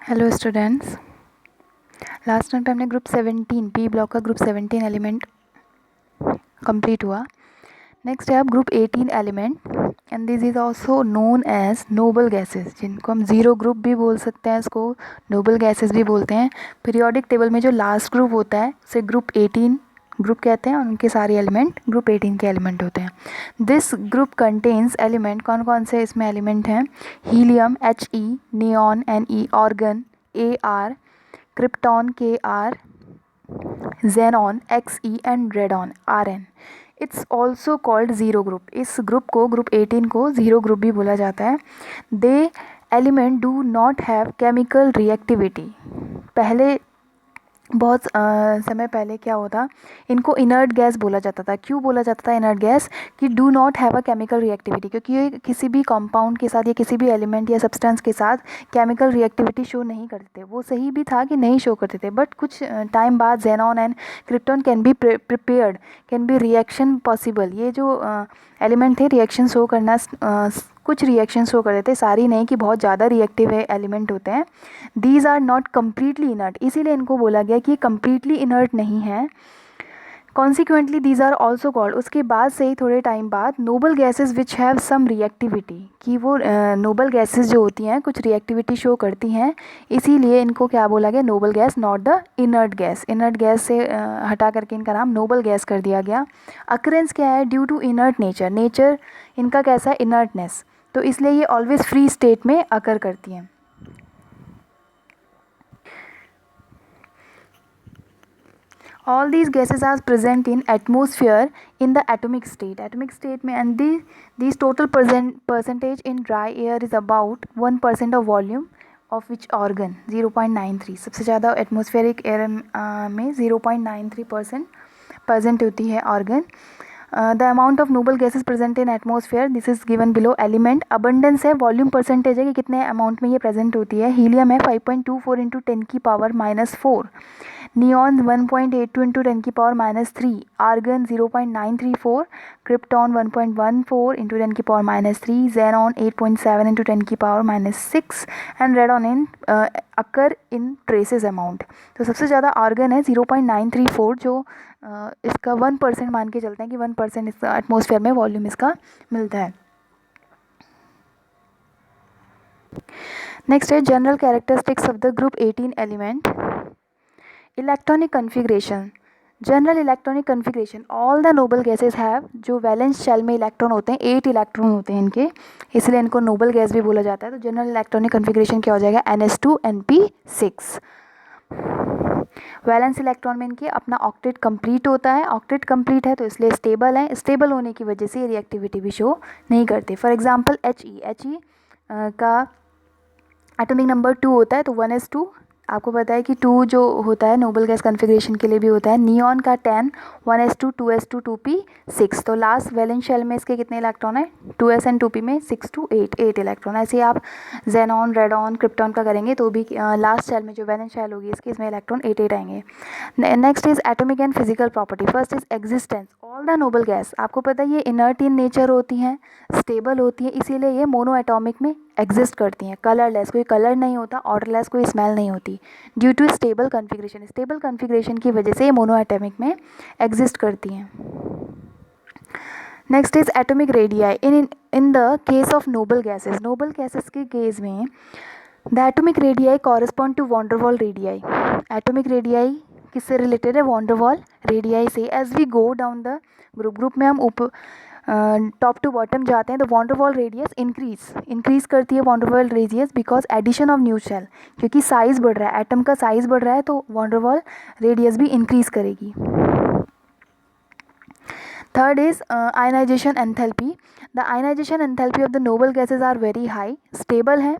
Hello students. Last time पे हमने group 17 P block का ग्रुप 17 एलिमेंट कंप्लीट हुआ। नेक्स्ट है अब group 18 element and this is also known as noble gases, जिनको हम ज़ीरो ग्रुप भी बोल सकते हैं, इसको नोबल गैसेस भी बोलते हैं। पीरियोडिक टेबल में जो लास्ट ग्रुप होता है उसे ग्रुप 18 ग्रुप कहते हैं और उनके सारे एलिमेंट ग्रुप 18 के एलिमेंट होते हैं। दिस ग्रुप कंटेन्स एलिमेंट, कौन कौन से इसमें एलिमेंट हैं? Helium He, neon Ne, argon Ar, krypton Kr, xenon Xe and radon Rn. It's also called zero group. इस ग्रुप को ग्रुप 18 को ज़ीरो ग्रुप भी बोला जाता है। They element do not have chemical reactivity. पहले बहुत समय पहले क्या होता, इनको इनर्ट गैस बोला जाता था। क्यों बोला जाता था इनर्ट गैस? कि do not have a chemical reactivity, क्योंकि ये किसी भी कंपाउंड के साथ या किसी भी एलिमेंट या सब्सटेंस के साथ केमिकल रिएक्टिविटी शो नहीं करते थे। वो सही भी था कि नहीं शो करते थे, बट कुछ टाइम बाद xenon and krypton can be prepared, can be reaction possible. ये जो एलिमेंट थे रिएक्शन शो करना, कुछ रिएक्शन शो कर देते, सारी नहीं कि बहुत ज़्यादा रिएक्टिव एलिमेंट होते हैं। These are not completely inert, इसीलिए इनको बोला गया कि ये कम्प्लीटली इनर्ट नहीं है। Consequently these are also called, उसके बाद से ही थोड़े टाइम बाद, noble gases which have some reactivity, कि वो नोबल गैसेज जो होती हैं कुछ रिएक्टिविटी शो करती हैं, इसीलिए इनको क्या बोला गया? Noble gas, not the inert gas. Inert gas से हटा करके इनका नाम नोबल गैस कर दिया गया। अकरेंस क्या है? Due to inert nature, nature इनका कैसा है? इनर्टनेस, तो इसलिए ये ऑलवेज फ्री स्टेट में अकर करती हैं। All these gases are present in atmosphere in the atomic state में, and these total percentage in dry air is about 1% of volume of which organ 0.93। सबसे ज़्यादा एटमोस्फेरिक एयर में 0.93% प्रेजेंट होती है organ. The amount of noble gases present in atmosphere, this is given below. Element abundance है, volume percentage है कि कितने amount में ये प्रेजेंट होती है। हीलियम है 5.24 इंटू 10 की पावर -4, नियॉन 1.82 इंटू 10 की पावर -3, आर्गन 0.934, क्रिप्टॉन 1.14 इंटू 10 की पावर -3, जेनॉन 8.7 इंटू 10 की power -6 and radon in occur in traces amount. तो सबसे ज़्यादा आर्गन है 0.934, जो इसका 1% मान के चलते हैं कि 1% इसका एटमोसफेयर में वॉल्यूम इसका मिलता है। नेक्स्ट है general characteristics of the group 18 element. Electronic configuration, general electronic configuration, all the noble gases have, जो वैलेंस शेल में इलेक्ट्रॉन होते हैं 8 इलेक्ट्रॉन होते हैं इनके, इसलिए इनको नोबल गैस भी बोला जाता है। तो जनरल इलेक्ट्रॉनिक कन्फिग्रेशन क्या हो जाएगा? NH2 NP6। वैलेंस इलेक्ट्रॉन में इनके अपना ऑक्टेट कंप्लीट होता है, ऑक्टेट कंप्लीट है तो इसलिए स्टेबल है, स्टेबल होने की वजह से रिएक्टिविटी भी शो नहीं करते। फॉर एग्जांपल He का एटॉमिक नंबर 2 होता है, तो 1s2, आपको पता है कि 2 जो होता है नोबल गैस कन्फिग्रेशन के लिए भी होता है। नियॉन का 10, 1s2 2s2 2p6, तो लास्ट वैलेंस शेल में इसके कितने इलेक्ट्रॉन है? 2s एंड 2p में 6 to 8 इलेक्ट्रॉन। ऐसे ही आप जेनॉन, रेडॉन, क्रिप्टॉन का करेंगे तो भी लास्ट शेल में जो वैलेंस शेल होगी इसके, इसमें इलेक्ट्रॉन 8 आएंगे। Next is atomic and physical property. First is existence, all the noble gas, आपको पता है ये इनर्ट इन नेचर होती हैं, स्टेबल होती है, इसीलिए ये मोनो एटॉमिक में एग्जिस्ट करती हैं। कलरलेस, कोई कलर नहीं होता, ऑर्डरलेस, कोई स्मेल नहीं होती, due to stable configuration. Stable configuration की वजह से ये मोनो एटॉमिक में एग्जिस्ट करती हैं। Next is atomic radii. In the case of noble gases, noble gases के केस में the atomic radii correspond to van der Waals radii. Atomic radii किससे रिलेटेड है? वॉन्डरवॉल रेडियाई से। As we go down the group में हम ऊपर top to bottom जाते हैं तो वॉन्डरवॉल रेडियस इंक्रीज करती है van der Waals radius because addition of new shell, क्योंकि साइज बढ़ रहा है, एटम का साइज बढ़ रहा है तो वॉन्डरवॉल रेडियस भी इंक्रीज करेगी। Third is ionisation enthalpy. The ionisation enthalpy of the noble gases are very high, stable है,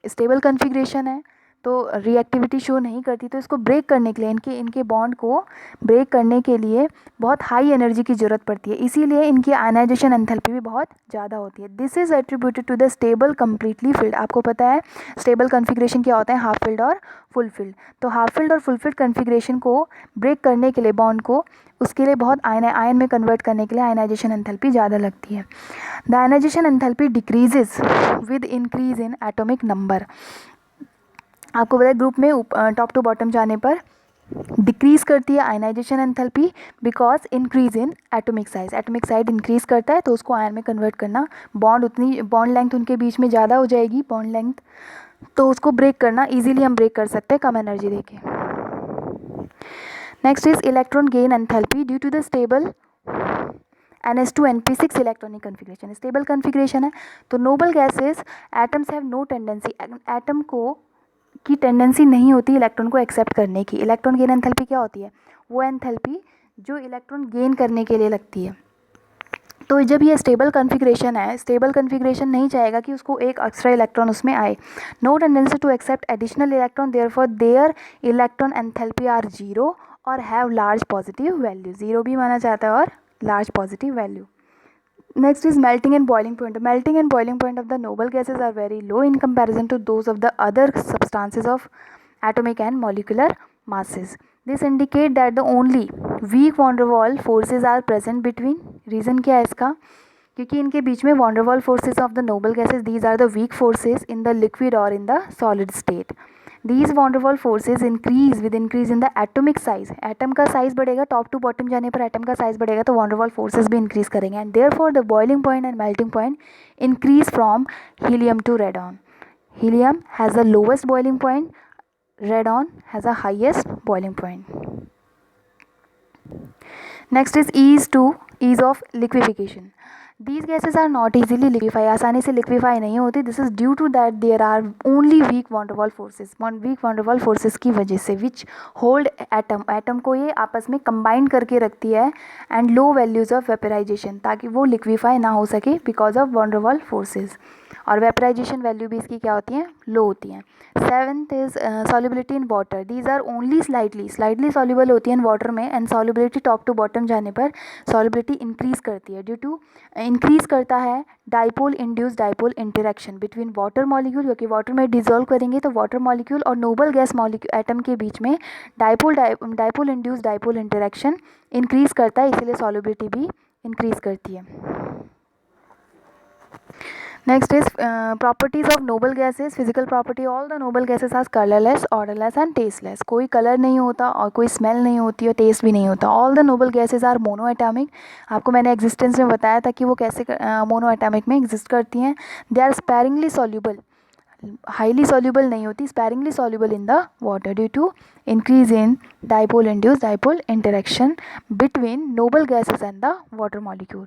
स्टेबल कन्फिग्रेशन है तो रिएक्टिविटी शो नहीं करती, तो इसको ब्रेक करने के लिए, इनके बॉन्ड को ब्रेक करने के लिए बहुत हाई एनर्जी की ज़रूरत पड़ती है, इसीलिए इनकी आयनाइजेशन एंथैल्पी भी बहुत ज़्यादा होती है। This is attributed to the stable completely filled. आपको पता है स्टेबल कन्फिग्रेशन क्या होता है? हाफ फिल्ड और फुल फिल्ड। तो हाफ फिल्ड और फुल फिल्ड कन्फिग्रेशन को ब्रेक करने के लिए बॉन्ड को, उसके लिए बहुत आयन में कन्वर्ट करने के लिए आयनाइजेशन एंथैल्पी ज़्यादा लगती है। The ionisation enthalpy decreases with increase in atomic number. आपको पता है ग्रुप में टॉप टू बॉटम जाने पर डिक्रीज करती है ionisation enthalpy because increase in atomic size. Atomic size increase करता है तो उसको आयन में कन्वर्ट करना, बॉन्ड लेंथ उनके बीच में ज़्यादा हो जाएगी बॉन्ड लेंथ, तो उसको ब्रेक करना इजीली हम ब्रेक कर सकते हैं कम एनर्जी देके। Next is electron gain enthalpy due to the stable NS2 NP6 electronic configuration. Stable configuration है तो noble gases atoms have no tendency, atom को की टेंडेंसी नहीं होती इलेक्ट्रॉन को एक्सेप्ट करने की। इलेक्ट्रॉन गेन एंथैल्पी क्या होती है? वो एंथैल्पी जो इलेक्ट्रॉन गेन करने के लिए लगती है। तो जब ये स्टेबल कन्फिग्रेशन है, स्टेबल कन्फिग्रेशन नहीं चाहेगा कि उसको एक एक्स्ट्रा इलेक्ट्रॉन उसमें आए। No tendency to accept additional electron, therefore their electron enthalpy are zero और have large positive value. Zero भी माना जाता है और large positive value. Next is melting and boiling point. Melting and boiling point of the noble gases are very low in comparison to those of the other substances of atomic and molecular masses. This indicate that the only weak van der Waals forces are present between. Reason क्या है इसका? क्योंकि इनके बीच में van der Waals forces of the noble gases, these are the weak forces in the liquid or in the solid state. These van der Waals forces increase with increase in the atomic size. Atom का size बढ़ेगा, top to bottom जाने पर atom का size बढ़ेगा तो van der Waals forces भी increase करेंगे and therefore the boiling point and melting point increase from helium to radon. Helium has the lowest boiling point, radon has the highest boiling point. Next is ease of liquefaction. These gases are not easily liquefy, आसानी से liquefy नहीं होती. This is due to that there are only weak van der Waals forces, weak van der Waals forces की वजह से which hold atom को ये आपस में कंबाइन करके रखती है and low values of vaporisation, ताकि वो लिक्विफाई ना हो सके because of van der Waals forces. और वेपराइजेशन वैल्यू भी इसकी क्या होती हैं? लो होती हैं. Seventh is solubility in water. These are only slightly soluble होती है इन वाटर में and solubility top to bottom जाने पर सॉल्युबिलिटी इंक्रीज करती है ड्यू टू इंक्रीज करता है dipole induce dipole interaction between water molecule, क्योंकि वाटर में डिजोल्व करेंगे तो वाटर मॉलिक्यूल और नोबल गैस मॉलिक्यूल एटम के बीच में dipole induce dipole interaction increase करता है, इसीलिए सॉल्युबिलिटी भी इंक्रीज करती है. Next is properties of noble gases. Physical property, all the noble gases are colorless, odorless and tasteless. कोई कलर नहीं होता और कोई स्मेल नहीं होती और टेस्ट भी नहीं होता. All the noble gases are monoatomic. आपको मैंने एग्जिस्टेंस में बताया था कि वो कैसे मोनोएटॉमिक में एग्जिस्ट करती हैं. They are sparingly soluble, highly soluble नहीं होती, sparingly soluble in the water due to increase in dipole induce dipole interaction between noble gases and the water molecule.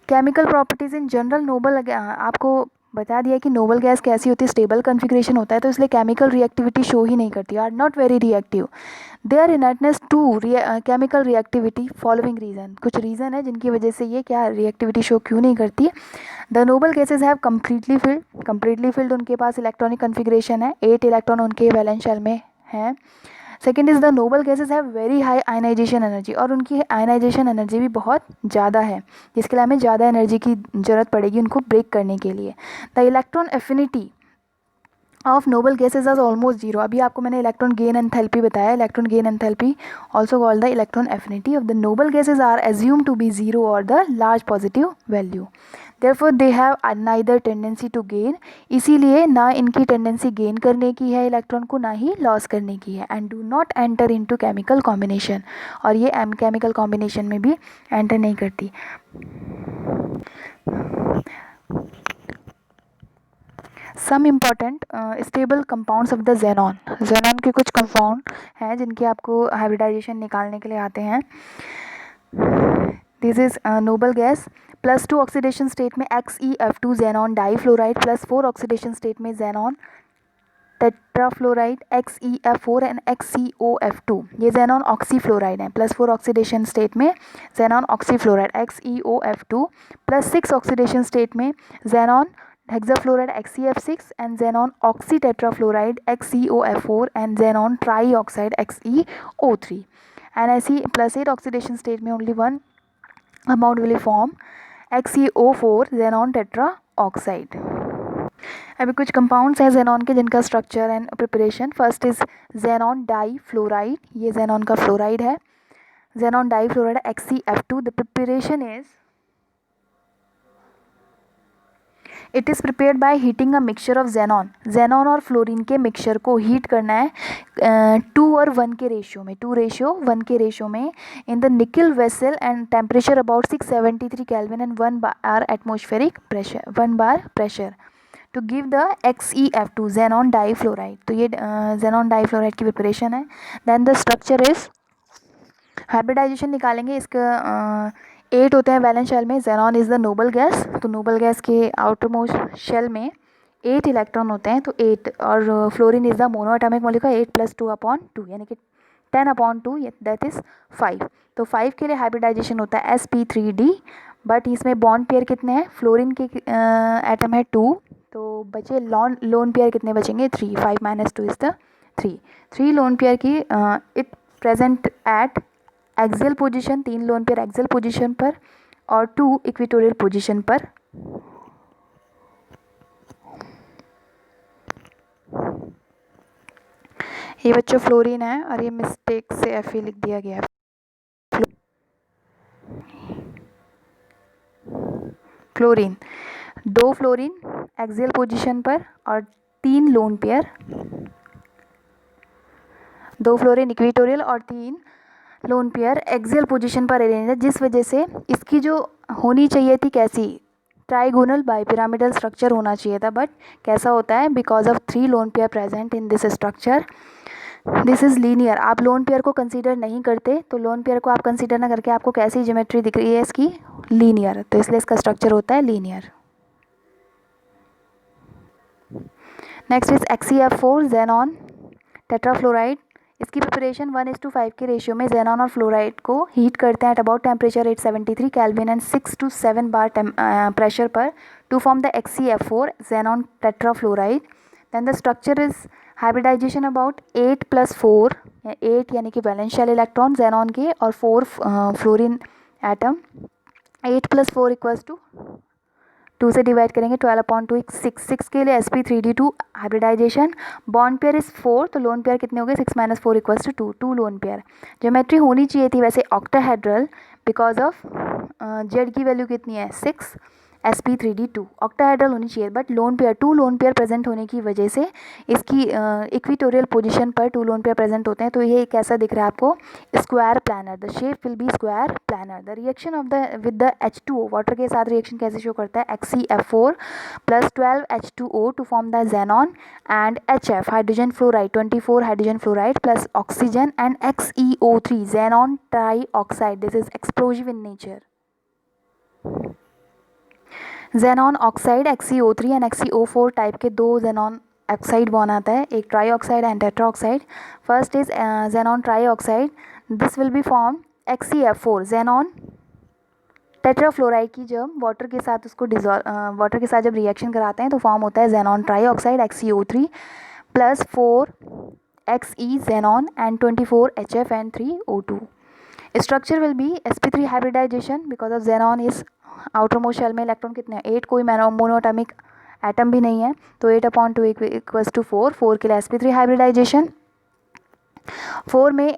Chemical properties in general noble, आपको बता दिया कि noble gas कैसी होती है, stable configuration होता है तो इसलिए केमिकल रिएक्टिविटी शो ही नहीं करती, are not very reactive. Their inertness to chemical reactivity following reason. कुछ रीज़न है जिनकी वजह से ये क्या रिएक्टिविटी शो क्यों नहीं करती. The noble gases have completely field उनके पास इलेक्ट्रॉनिक कन्फिग्रेशन है, 8 इलेक्ट्रॉन उनके वैलेंस शेल में हैं. Second is the noble gases have very high ionisation energy, और उनकी आयनाइजेशन एनर्जी भी बहुत ज़्यादा है जिसके लिए हमें ज़्यादा एनर्जी की ज़रूरत पड़ेगी उनको ब्रेक करने के लिए. The electron affinity of noble gases are almost zero. अभी आपको मैंने इलेक्ट्रॉन गेन एंथैल्पी बताया. Electron gain enthalpy also called the electron affinity of the noble gases are assume to be zero और the large positive value. Therefore they have neither tendency to gain, इसीलिए ना इनकी tendency gain करने की है electron को, ना ही loss करने की है. And do not enter into chemical combination, और ये केमिकल कॉम्बिनेशन में भी एंटर नहीं करती. Some important stable compounds of the xenon. Xenon के कुछ कंपाउंड हैं जिनके आपको हाइब्रिडाइजेशन निकालने के लिए आते हैं. This is noble gas. +2 oxidation state में XeF2 xenon difluoride, +4 oxidation state में xenon tetrafluoride XeF4 and XeOF2. ये जेनॉन ऑक्सीफ्लोराइड है. +4 ऑक्सीडेशन स्टेट में xenon oxyfluoride XeOF2, +6 oxidation state में xenon hexafluoride XeF6 and xenon oxytetrafluoride XeOF4 and xenon trioxide XeO3. and ऐसी +8 oxidation state में only one amount will form XeO4 xenon tetraoxide. अभी कुछ compounds हैं xenon के जिनका structure and preparation. First is xenon difluoride, ये xenon का fluoride है. Xenon difluoride XeF2. The preparation is it is prepared by heating a mixture of xenon और fluorine के मिक्सचर को हीट करना है 2 और 1 के रेशियो में, 2:1 के रेशियो में in the nickel vessel and temperature about 673 kelvin and 1 bar atmospheric pressure, 1 bar pressure to give the XeF2 xenon difluoride. तो ये जेनॉन डाईफ्लोराइड की प्रिपरेशन है। Then the structure is hybridization निकालेंगे। इसका 8 होते हैं वैलेंस शेल में। Xenon is the noble gas, तो नोबल गैस के आउटर मोस्ट शेल में 8 इलेक्ट्रॉन होते हैं, तो 8, और fluorine is the mono atomic molecule 8+2/2 यानी कि 10/2 दैट इज़ 5। तो 5 के लिए हाइब्रिडाइजेशन होता है sp3d, बट इसमें बॉन्ड पेयर कितने हैं? फ्लोरीन के एटम है 2, तो बचे लोन पेयर कितने बचेंगे? 3। 5 - 2 इज़ द 3 लोन पेयर की it present at axial position, 3 lone pair axial position पर और 2 इक्वेटोरियल पोजीशन पर। ये बच्चों फ्लोरीन है और ये मिस्टेक से Fe लिख दिया गया है। फ्लोरीन, 2 फ्लोरीन एक्सियल पोजीशन पर और 3 लोन पेयर, 2 फ्लोरीन इक्वेटोरियल और 3 लोन पेयर एक्सियल पोजीशन पर अरेंज है, जिस वजह से इसकी जो होनी चाहिए थी कैसी, ट्राइगोनल बाइपिरामिडल स्ट्रक्चर होना चाहिए था, बट कैसा होता है? Because of 3 lone pair present in this structure this is linear. आप लोन पेयर को कंसीडर नहीं करते, तो लोन पेयर को आप कंसीडर ना करके आपको कैसी ज्योमेट्री दिख रही है इसकी? लीनियर, तो इसलिए इसका स्ट्रक्चर होता है linear. Next is XeF4 xenon tetrafluoride. इसकी प्रिपरेशन 1:5 के रेशियो में जेनॉन और फ्लोराइड को हीट करते हैं at about temperature 873 kelvin and 6 to 7 bar pressure पर to form the XeF4 xenon tetrafluoride. Then the structure is hybridization about 8+4, 8 यानी कि वैलेंस शेल इलेक्ट्रॉन जेनॉन के और 4 फ्लोरीन एटम। 8+4 = 2 से डिवाइड करेंगे 12/2 6 के लिए sp3d2 hybridisation. Bond pair is 4, तो लोन पेयर कितने हो गए? 6 - 4 = 2 लोन पेयर। ज्योमेट्री होनी चाहिए थी वैसे ऑक्टाहेड्रल, बिकॉज ऑफ जेड की वैल्यू कितनी है? 6, sp3d2 ऑक्टाहेड्रल होनी चाहिए, but lone pair 2 lone pair present होने की वजह से इसकी इक्वेटोरियल पोजीशन पर 2 लोन पेयर प्रेजेंट होते हैं, तो ये कैसा दिख रहा है आपको? Square planar, the shape will be square planar. The reaction of the with the H2O water के साथ रिएक्शन कैसे शो करता है? XeF4 + 12 H2O to form the xenon and HF hydrogen fluoride 24 hydrogen fluoride plus oxygen and XeO3 xenon trioxide. This is explosive in nature. Xenon oxide XeO3 and XeO4 type के 2 xenon oxide bond आता है, एक trioxide and tetroxide. First is xenon trioxide, this will be form XeF4 xenon tetrafluoride की जब water के साथ उसको water के साथ जब रिएक्शन कराते हैं तो फॉर्म होता है xenon trioxide XeO3 + 4 Xe xenon and 24 HF and 3 O2। Structure will be sp3 hybridisation because of xenon is outermost shell में इलेक्ट्रॉन कितने हैं? 8, कोई मोनोएटॉमिक एटम भी नहीं है, तो 8/2 = 4। 4 के लिए sp3 हाइब्रिडाइजेशन। 4 में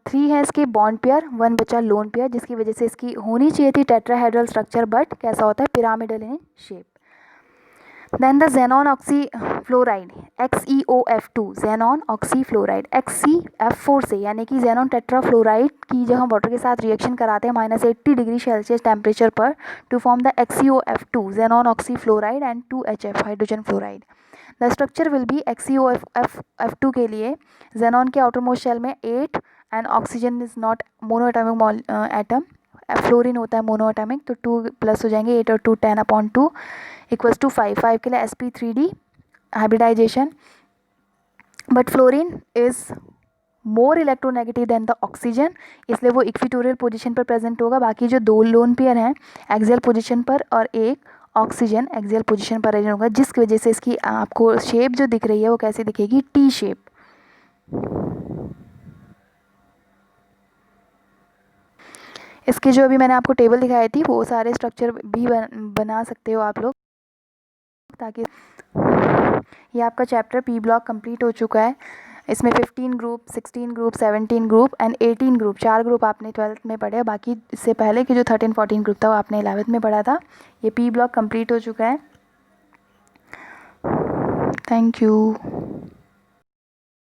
3 है इसके बॉन्ड पेयर, 1 बचा लोन पेयर, जिसकी वजह से इसकी होनी चाहिए थी टेट्राहेड्रल स्ट्रक्चर, बट कैसा होता है? Pyramidal in shape. Then the xenon oxyfluoride XeOF2 xenon oxyfluoride XeF4 से, यानी कि जेनॉन टेट्राफ्लोराइड की जब हम वाटर के साथ रिएक्शन कराते हैं -80 डिग्री सेल्सियस टेम्परेचर पर to form the XeOF2 xenon oxyfluoride and 2 HF hydrogen fluoride. The structure will be XeOF2 के लिए जेनॉन के आउटर मोस्ट शेल में 8 and oxygen is not monoatomic atom, fluorine होता है मोनोएटॉमिक, तो 2 प्लस हो जाएंगे, 8 और 2 10/2 = 5। 5 के लिए sp3d hybridisation, but fluorine is more electronegative than the oxygen, इसलिए वो इक्वेटोरियल पोजीशन पर प्रेजेंट होगा। बाकी जो 2 लोन पेयर हैं एक्सियल पोजीशन पर और एक ऑक्सीजन एक्सियल पोजीशन पर प्रेजेंट होगा, जिसकी वजह से इसकी आपको शेप जो दिख रही है वो कैसी दिखेगी? T shape. इसके जो अभी मैंने आपको टेबल दिखाई थी वो सारे स्ट्रक्चर भी बना सकते हो आप लोग, ताकि ये आपका चैप्टर पी ब्लॉक कंप्लीट हो चुका है। इसमें 15 group, 16 group, 17 group and 18 group, 4 group आपने 12th में पढ़े, बाकी इससे पहले कि जो 13-14 ग्रुप था वो आपने 11th में पढ़ा था। ये पी ब्लॉक कंप्लीट हो चुका है। Thank you.